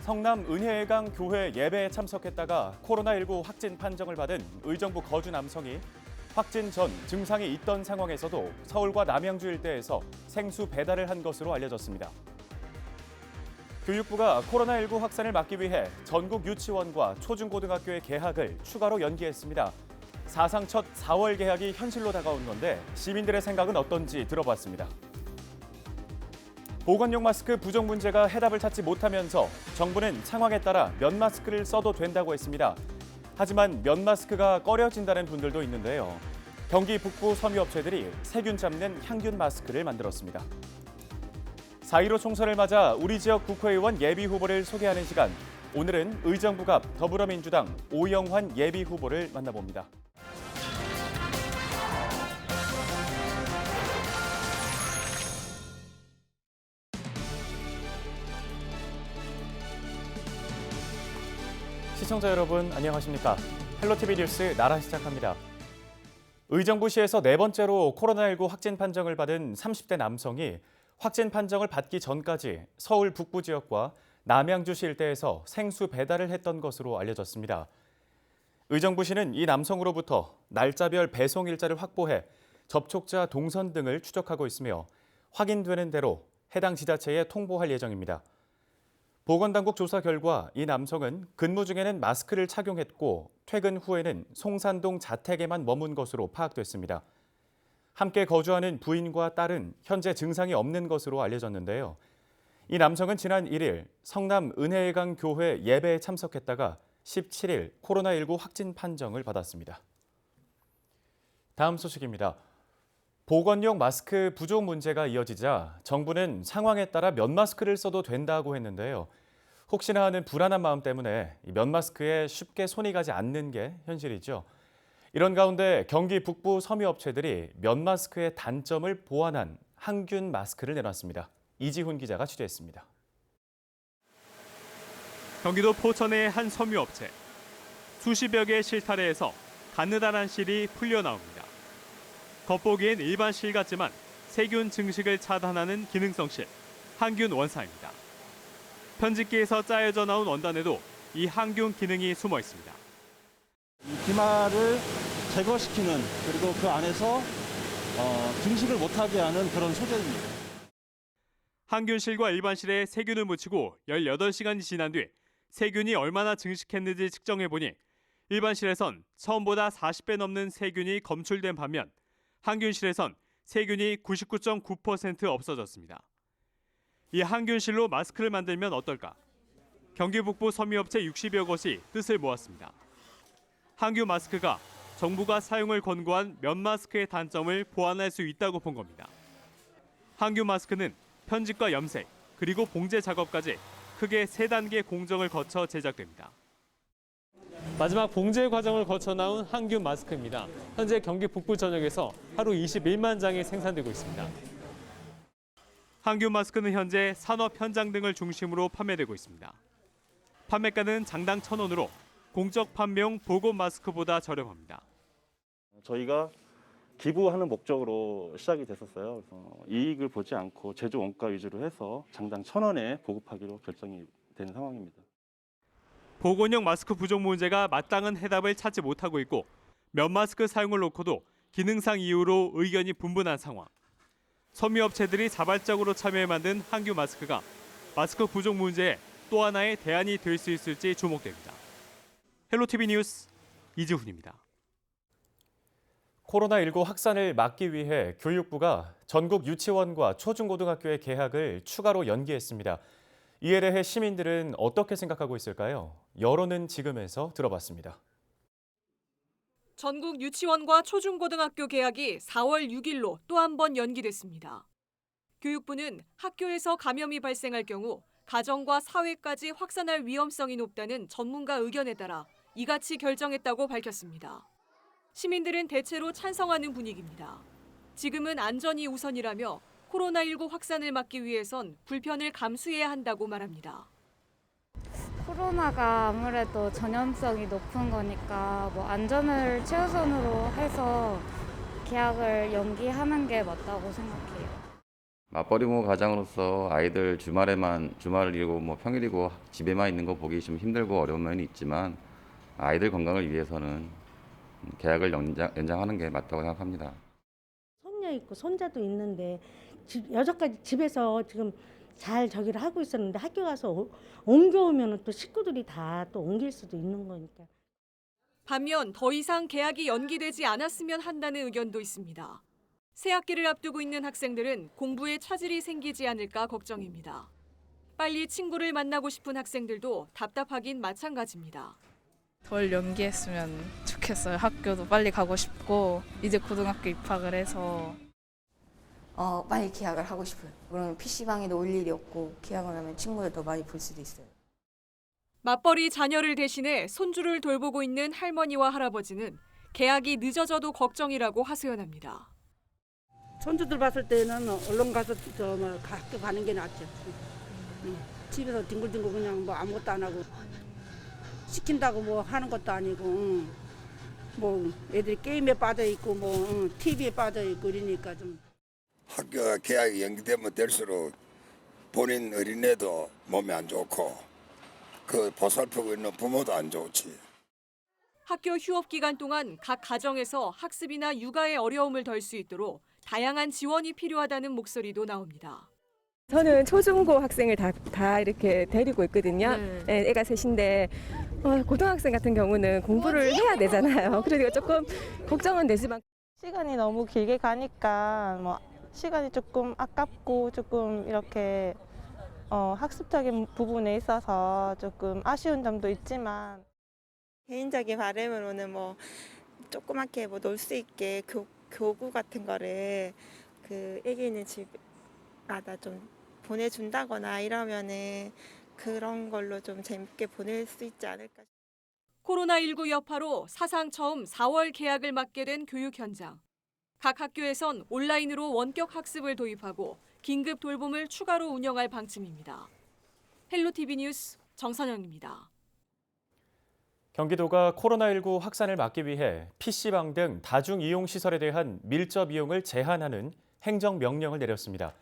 성남 은혜강 교회 예배에 참석했다가 코로나19 확진 판정을 받은 의정부 거주 남성이 확진 전 증상이 있던 상황에서도 서울과 남양주 일대에서 생수 배달을 한 것으로 알려졌습니다. 교육부가 코로나19 확산을 막기 위해 전국 유치원과 초중고등학교의 개학을 추가로 연기했습니다. 사상 첫 4월 개학이 현실로 다가온 건데 시민들의 생각은 어떤지 들어봤습니다. 보건용 마스크 부족 문제가 해답을 찾지 못하면서 정부는 상황에 따라 면 마스크를 써도 된다고 했습니다. 하지만 면 마스크가 꺼려진다는 분들도 있는데요. 경기 북부 섬유업체들이 세균 잡는 향균 마스크를 만들었습니다. 4.15 총선을 맞아 우리 지역 국회의원 예비 후보를 소개하는 시간. 오늘은 의정부갑 더불어민주당 오영환 예비 후보를 만나봅니다. 시청자 여러분 안녕하십니까? 헬로티비 뉴스 나라 시작합니다. 의정부시에서 네 번째로 코로나19 확진 판정을 받은 30대 남성이 확진 판정을 받기 전까지 서울 북부 지역과 남양주시 일대에서 생수 배달을 했던 것으로 알려졌습니다. 의정부시는 이 남성으로부터 날짜별 배송 일자를 확보해 접촉자 동선 등을 추적하고 있으며 확인되는 대로 해당 지자체에 통보할 예정입니다. 보건당국 조사 결과 이 남성은 근무 중에는 마스크를 착용했고 퇴근 후에는 송산동 자택에만 머문 것으로 파악됐습니다. 함께 거주하는 부인과 딸은 현재 증상이 없는 것으로 알려졌는데요. 이 남성은 지난 1일 성남 은혜강 교회 예배에 참석했다가 17일 코로나19 확진 판정을 받았습니다. 다음 소식입니다. 보건용 마스크 부족 문제가 이어지자 정부는 상황에 따라 면 마스크를 써도 된다고 했는데요. 혹시나 하는 불안한 마음 때문에 면 마스크에 쉽게 손이 가지 않는 게 현실이죠. 이런 가운데 경기 북부 섬유업체들이 면 마스크의 단점을 보완한 항균 마스크를 내놨습니다. 이지훈 기자가 취재했습니다. 경기도 포천의 한 섬유업체. 수십여 개의 실타래에서 가느다란 실이 풀려 나옵니다. 겉보기엔 일반 실 같지만 세균 증식을 차단하는 기능성 실, 항균 원사입니다. 편집기에서 짜여져 나온 원단에도 이 항균 기능이 숨어 있습니다. 이 비말을 제거시키는 그리고 그 안에서 증식을 못하게 하는 그런 소재입니다. 항균실과 일반실에 세균을 묻히고 18시간이 지난 뒤 세균이 얼마나 증식했는지 측정해보니 일반실에선 처음보다 40배 넘는 세균이 검출된 반면 항균실에선 세균이 99.9% 없어졌습니다. 이 항균실로 마스크를 만들면 어떨까? 경기 북부 섬유업체 60여 곳이 뜻을 모았습니다. 항균 마스크가 정부가 사용을 권고한 면 마스크의 단점을 보완할 수 있다고 본 겁니다. 항균 마스크는 편집과 염색, 그리고 봉제 작업까지 크게 3단계 공정을 거쳐 제작됩니다. 마지막 봉제 과정을 거쳐 나온 항균 마스크입니다. 현재 경기 북부 전역에서 하루 21만 장이 생산되고 있습니다. 항균 마스크는 현재 산업 현장 등을 중심으로 판매되고 있습니다. 판매가는 장당 1,000원으로 공적 판매용 보건 마스크보다 저렴합니다. 저희가 기부하는 목적으로 시작이 됐었어요. 그래서 이익을 보지 않고 제조 원가 위주로 해서 장당 1,000원에 보급하기로 결정이 된 상황입니다. 보건용 마스크 부족 문제가 마땅한 해답을 찾지 못하고 있고 면 마스크 사용을 놓고도 기능상 이유로 의견이 분분한 상황. 섬유업체들이 자발적으로 참여해 만든 항균 마스크가 마스크 부족 문제에 또 하나의 대안이 될 수 있을지 주목됩니다. 헬로티비 뉴스 이지훈입니다. 코로나19 확산을 막기 위해 교육부가 전국 유치원과 초중고등학교의 개학을 추가로 연기했습니다. 이에 대해 시민들은 어떻게 생각하고 있을까요? 여론은 지금에서 들어봤습니다. 전국 유치원과 초중고등학교 개학이 4월 6일로 또 한 번 연기됐습니다. 교육부는 학교에서 감염이 발생할 경우 가정과 사회까지 확산할 위험성이 높다는 전문가 의견에 따라 이같이 결정했다고 밝혔습니다. 시민들은 대체로 찬성하는 분위기입니다. 지금은 안전이 우선이라며 코로나19 확산을 막기 위해선 불편을 감수해야 한다고 말합니다. 코로나가 아무래도 전염성이 높은 거니까 안전을 최우선으로 해서 개학을 연기하는 게 맞다고 생각해요. 맞벌이모 가장으로서 아이들 주말이고 뭐 평일이고 집에만 있는 거 보기 좀 힘들고 어려운 면이 있지만 아이들 건강을 위해서는 계약을 연장하는 게 맞다고 생각합니다. 손녀 있고 손자도 있는데 여태까지 집에서 지금 잘 저기를 하고 있었는데 학교 가서 옮겨오면 또 식구들이 다 또 옮길 수도 있는 거니까. 반면 더 이상 개학이 연기되지 않았으면 한다는 의견도 있습니다. 새 학기를 앞두고 있는 학생들은 공부에 차질이 생기지 않을까 걱정입니다. 빨리 친구를 만나고 싶은 학생들도 답답하긴 마찬가지입니다. 덜 연기했으면 좋겠어요. 학교도 빨리 가고 싶고 이제 고등학교 입학을 해서 빨리 계약을 하고 싶어요. 그러면 PC방에도 올 일이 없고 계약을 하면 친구들도 많이 볼 수도 있어요. 맞벌이 자녀를 대신해 손주를 돌보고 있는 할머니와 할아버지는 계약이 늦어져도 걱정이라고 하소연합니다. 손주들 봤을 때는 얼른 가서 학교 가는 게 낫죠. 집에서 뒹굴뒹굴 그냥 뭐 아무것도 안 하고 시킨다고 뭐 하는 것도 아니고 뭐 애들이 게임에 빠져 있고 뭐 TV에 빠져 있고 이러니까 좀. 학교가 개학이 연기되면 될수록 본인 어린애도 몸이 안 좋고 그 보살피고 있는 부모도 안 좋지. 학교 휴업 기간 동안 각 가정에서 학습이나 육아의 어려움을 덜 수 있도록 다양한 지원이 필요하다는 목소리도 나옵니다. 저는 초중고 학생을 다 이렇게 데리고 있거든요. 네, 애가 셋인데 고등학생 같은 경우는 공부를 해야 되잖아요. 그러니까 조금 걱정은 되지만 시간이 너무 길게 가니까 뭐 시간이 조금 아깝고 조금 이렇게 학습적인 부분에 있어서 조금 아쉬운 점도 있지만 개인적인 바람으로는 뭐 조그맣게 뭐 놀 수 있게 교구 같은 거를 그 애기 있는 집마다 좀 보내준다거나 이러면은 그런 걸로 좀 재밌게 보낼 수 있지 않을까. 코로나19 여파로 사상 처음 4월 개학을 맞게 된 교육 현장. 각 학교에선 온라인으로 원격 학습을 도입하고 긴급 돌봄을 추가로 운영할 방침입니다. 헬로티비 뉴스 정선영입니다. 경기도가 코로나19 확산을 막기 위해 PC방 등 다중이용시설에 대한 밀접 이용을 제한하는 행정명령을 내렸습니다.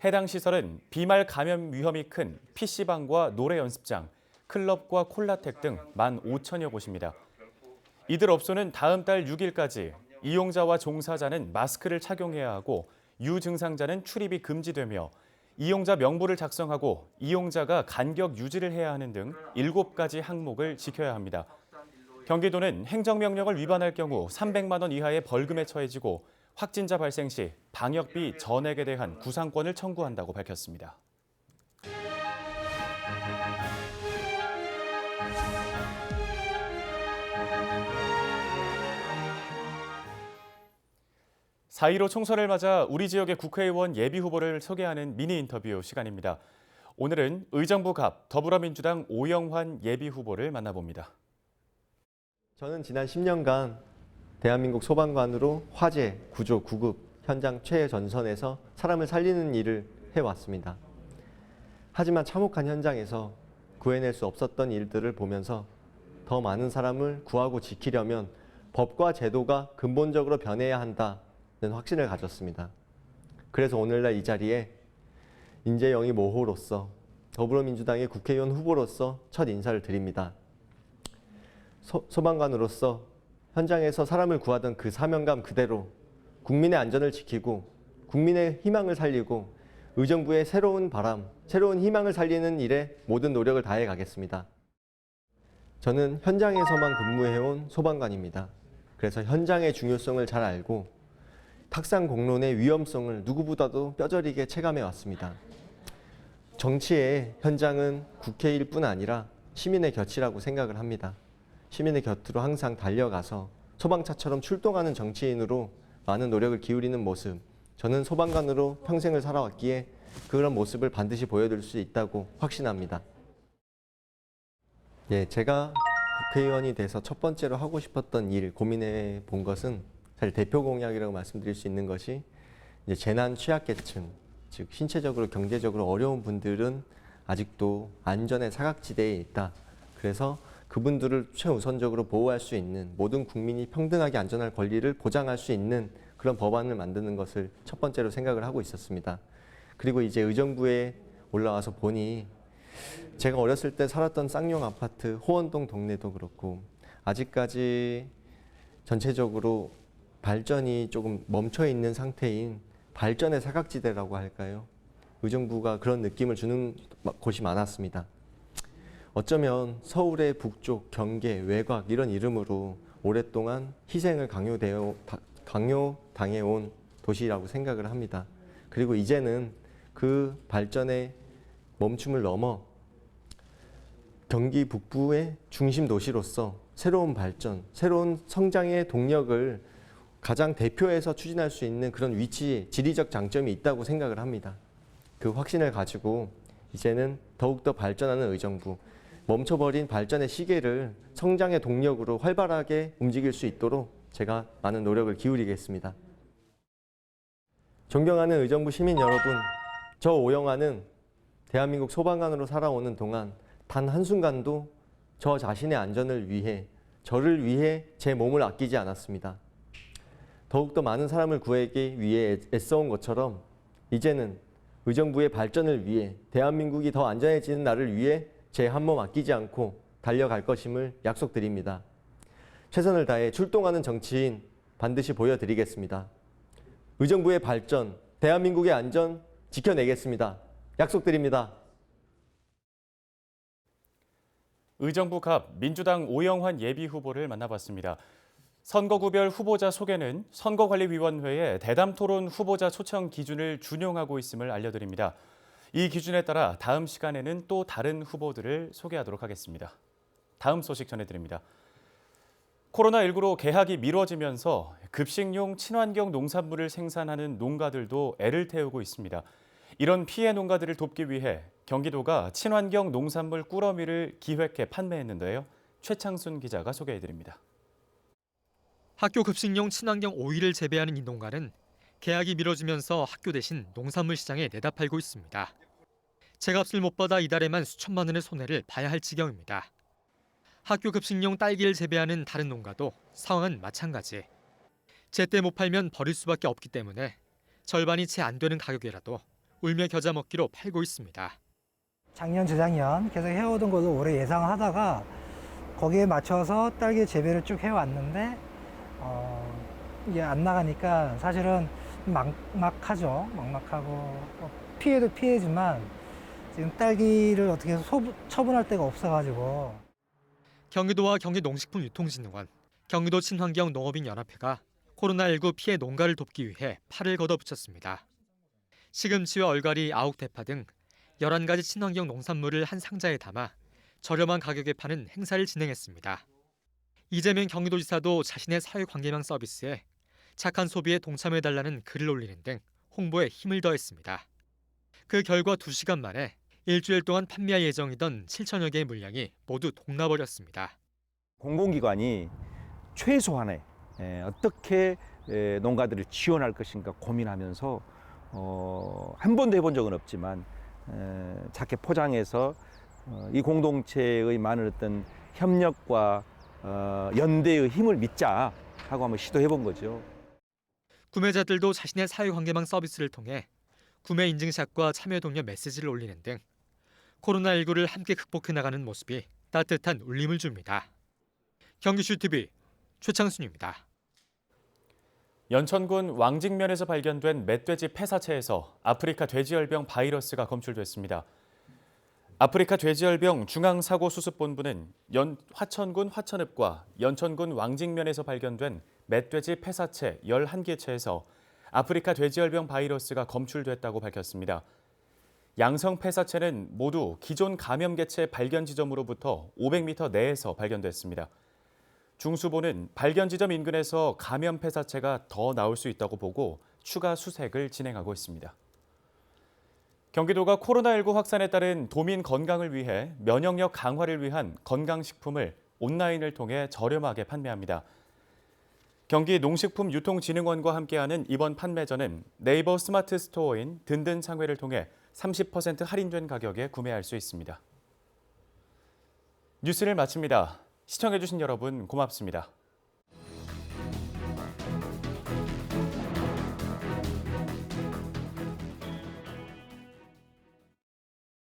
해당 시설은 비말 감염 위험이 큰 PC방과 노래 연습장, 클럽과 콜라텍 등 15,000여 곳입니다. 이들 업소는 다음 달 6일까지 이용자와 종사자는 마스크를 착용해야 하고 유증상자는 출입이 금지되며 이용자 명부를 작성하고 이용자가 간격 유지를 해야 하는 등 7가지 항목을 지켜야 합니다. 경기도는 행정명령을 위반할 경우 300만 원 이하의 벌금에 처해지고 확진자 발생 시 방역비 전액에 대한 구상권을 청구한다고 밝혔습니다. (4.15) 총선을 맞아 우리 지역의 국회의원 예비후보를 소개하는 미니 인터뷰 시간입니다. 오늘은 의정부 갑 더불어민주당 오영환 예비후보를 만나봅니다. 저는 지난 10년간 대한민국 소방관으로 화재, 구조, 구급, 현장 최전선에서 사람을 살리는 일을 해왔습니다. 하지만 참혹한 현장에서 구해낼 수 없었던 일들을 보면서 더 많은 사람을 구하고 지키려면 법과 제도가 근본적으로 변해야 한다는 확신을 가졌습니다. 그래서 오늘날 이 자리에 인재영입 5호로서 더불어민주당의 국회의원 후보로서 첫 인사를 드립니다. 소방관으로서 현장에서 사람을 구하던 그 사명감 그대로 국민의 안전을 지키고 국민의 희망을 살리고 의정부의 새로운 바람, 새로운 희망을 살리는 일에 모든 노력을 다해 가겠습니다. 저는 현장에서만 근무해온 소방관입니다. 그래서 현장의 중요성을 잘 알고 탁상 공론의 위험성을 누구보다도 뼈저리게 체감해 왔습니다. 정치의 현장은 국회일 뿐 아니라 시민의 곁이라고 생각을 합니다. 시민의 곁으로 항상 달려가서 소방차처럼 출동하는 정치인으로 많은 노력을 기울이는 모습, 저는 소방관으로 평생을 살아왔기에 그런 모습을 반드시 보여줄 수 있다고 확신합니다. 제가 국회의원이 돼서 첫 번째로 하고 싶었던 일, 고민해 본 것은 사실 대표 공약이라고 말씀드릴 수 있는 것이 재난 취약계층, 즉 신체적으로 경제적으로 어려운 분들은 아직도 안전의 사각지대에 있다. 그래서 그분들을 최우선적으로 보호할 수 있는 모든 국민이 평등하게 안전할 권리를 보장할 수 있는 그런 법안을 만드는 것을 첫 번째로 생각을 하고 있었습니다. 그리고 이제 의정부에 올라와서 보니 제가 어렸을 때 살았던 쌍용 아파트 호원동 동네도 그렇고 아직까지 전체적으로 발전이 조금 멈춰 있는 상태인 발전의 사각지대라고 할까요? 의정부가 그런 느낌을 주는 곳이 많았습니다. 어쩌면 서울의 북쪽, 경계, 외곽 이런 이름으로 오랫동안 희생을 강요당해온 도시라고 생각을 합니다. 그리고 이제는 그 발전의 멈춤을 넘어 경기 북부의 중심 도시로서 새로운 발전, 새로운 성장의 동력을 가장 대표해서 추진할 수 있는 그런 위치에 지리적 장점이 있다고 생각을 합니다. 그 확신을 가지고 이제는 더욱더 발전하는 의정부, 멈춰버린 발전의 시계를 성장의 동력으로 활발하게 움직일 수 있도록 제가 많은 노력을 기울이겠습니다. 존경하는 의정부 시민 여러분, 저 오영환은 대한민국 소방관으로 살아오는 동안 단 한순간도 저 자신의 안전을 위해, 저를 위해 제 몸을 아끼지 않았습니다. 더욱더 많은 사람을 구하기 위해 애써온 것처럼 이제는 의정부의 발전을 위해, 대한민국이 더 안전해지는 날을 위해 제 한 몸 아끼지 않고 달려갈 것임을 약속드립니다. 최선을 다해 출동하는 정치인 반드시 보여드리겠습니다. 의정부의 발전, 대한민국의 안전 지켜내겠습니다. 약속드립니다. 의정부 갑 민주당 오영환 예비후보를 만나봤습니다. 선거구별 후보자 소개는 선거관리위원회의 대담토론 후보자 초청 기준을 준용하고 있음을 알려드립니다. 이 기준에 따라 다음 시간에는 또 다른 후보들을 소개하도록 하겠습니다. 다음 소식 전해드립니다. 코로나19로 개학이 미뤄지면서 급식용 친환경 농산물을 생산하는 농가들도 애를 태우고 있습니다. 이런 피해 농가들을 돕기 위해 경기도가 친환경 농산물 꾸러미를 기획해 판매했는데요. 최창순 기자가 소개해드립니다. 학교 급식용 친환경 오이를 재배하는 이 농가는 개학이 미뤄지면서 학교 대신 농산물 시장에 내다 팔고 있습니다. 제값을 못 받아 이달에만 수천만 원의 손해를 봐야 할 지경입니다. 학교 급식용 딸기를 재배하는 다른 농가도 상황은 마찬가지. 제때 못 팔면 버릴 수밖에 없기 때문에 절반이 채 안 되는 가격이라도 울며 겨자 먹기로 팔고 있습니다. 작년, 재작년 계속 해오던 것을 올해 예상을 하다가 거기에 맞춰서 딸기 재배를 쭉 해왔는데 이게 안 나가니까 사실은 막막하죠. 막막하고 피해도 피해지만 지금 딸기를 어떻게 해서 처분할 데가 없어가지고. 경기도와 경기농식품유통진흥원, 경기도 친환경 농업인연합회가 코로나19 피해 농가를 돕기 위해 팔을 걷어붙였습니다. 시금치와 얼갈이, 아욱, 대파 등 11가지 친환경 농산물을 한 상자에 담아 저렴한 가격에 파는 행사를 진행했습니다. 이재명 경기도지사도 자신의 사회관계망 서비스에 착한 소비에 동참해달라는 글을 올리는 등 홍보에 힘을 더했습니다. 그 결과 2시간 만에 일주일 동안 판매할 예정이던 7천여 개의 물량이 모두 동나버렸습니다. 공공기관이 최소한의 어떻게 농가들을 지원할 것인가 고민하면서 한 번도 해본 적은 없지만 작게 포장해서 이 공동체의 많은 어떤 협력과 연대의 힘을 믿자 하고 한번 시도해본 거죠. 구매자들도 자신의 사회관계망 서비스를 통해 구매 인증샷과 참여 독려 메시지를 올리는 등 코로나19를 함께 극복해 나가는 모습이 따뜻한 울림을 줍니다. 경기슈TV 최창순입니다. 연천군 왕직면에서 발견된 멧돼지 폐사체에서 아프리카 돼지열병 바이러스가 검출됐습니다. 아프리카 돼지열병 중앙사고수습본부는 화천군 화천읍과 연천군 왕직면에서 발견된 멧돼지 폐사체 11개체에서 아프리카 돼지열병 바이러스가 검출됐다고 밝혔습니다. 양성 폐사체는 모두 기존 감염 개체 발견 지점으로부터 500m 내에서 발견됐습니다. 중수본은 발견 지점 인근에서 감염 폐사체가 더 나올 수 있다고 보고 추가 수색을 진행하고 있습니다. 경기도가 코로나19 확산에 따른 도민 건강을 위해 면역력 강화를 위한 건강식품을 온라인을 통해 저렴하게 판매합니다. 경기농식품유통진흥원과 함께하는 이번 판매전은 네이버 스마트 스토어인 든든상회를 통해 30% 할인된 가격에 구매할 수 있습니다. 뉴스를 마칩니다. 시청해주신 여러분 고맙습니다.